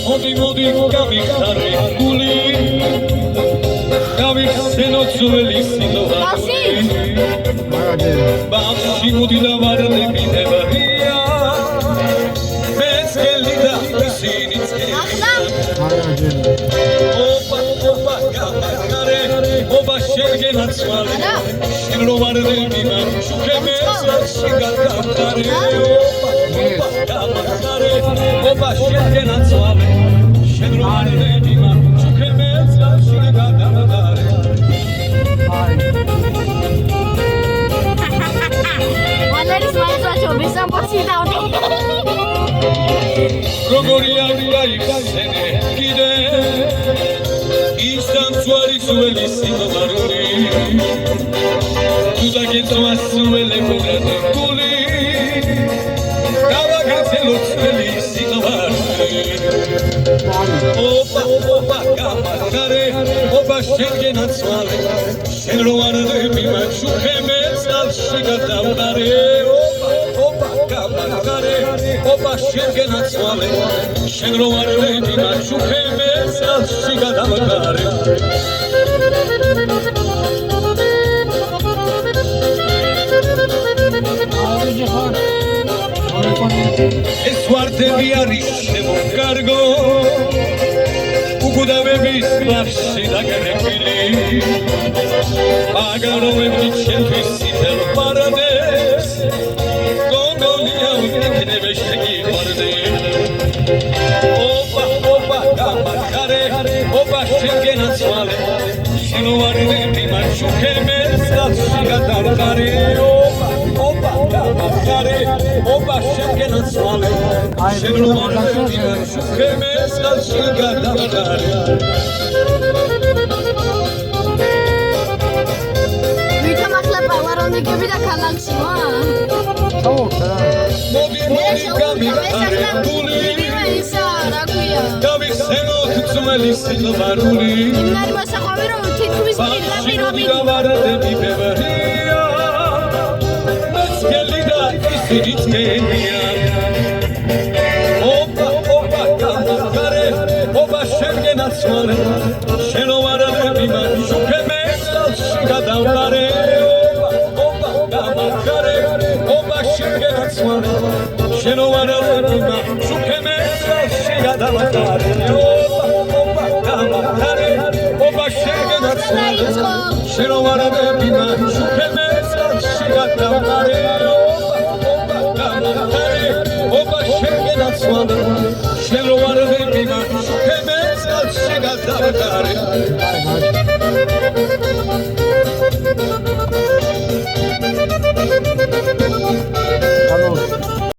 Modi გამიხარე გული გავიხსენო ძველი სილოვანი ბავში მოდი და ვარდები ნებარია მეცელი და ისინი ოპა გამახარე ოპა შეგენაცვალე შენ რო ვარდები მან შუქემეცალში გადავდარე ოპა გამახარე ოპა შეგენაცვალე შენ რო ვარდები მან შუქემეცალში გადავდარე Valeris mai face obisam porțita auto. Rogoria გაიხსენე კიდე ის დამწვარი ძველი სილოვანი თუ დაგეწვა სულელე გული გავაგრძელო ძველი სილოვანი ოპა გამახარე ოპა შეგენაცვალე შენ რო ვარდები მან შუქემეც ალში გადავდარე ოპა გამახარე ოპა შეგენაცვალე შენ რო ვარდები მან შუქემეც ალში გადავდარე ეს ვარდები არის შემოგარგო უგუდავების ბარში დაგერებული აგაროვები ჩემთვის სიტელ პარადეს გონგოლია უკნებე შეგიყვარდე ოპა გამახარე ოპა შეგენაცვალე შენ ვარდები მან შუქემეც ალში გადავდარე ოპა გამახარე ოპა შეგენაცვალე შენ რო ვარდები მან შუქემეც ალში გადავდარე Ვითომ ახლა პავარონიკები და ქალაქში ვა? მოდი გამიხარე გული ისა რა ქვია? გავიხსენო ძველი სილოვანი იმნარი მოსახვევი რომ თითქმის პირდაპირობი ვარდები ბებია მეცელი და ისინი წენია ოპა გამახარე ოპა შეგენაცვალე შენ ვარდები მან შუქემეც ალში გადავდარე ოპა გამახარე ოპა შეგენაცვალე შენ ვარდები მან შუქემეც ალში გადავდარე ოპა გამახარე ოპა შეგენაცვალე შენ ვარდები მან შუქემეც ალში გადავდარე ოპა გამახარე ოპა შეგენაცვალე შენ ვარდები მან შუქემეც ალში გადავდარე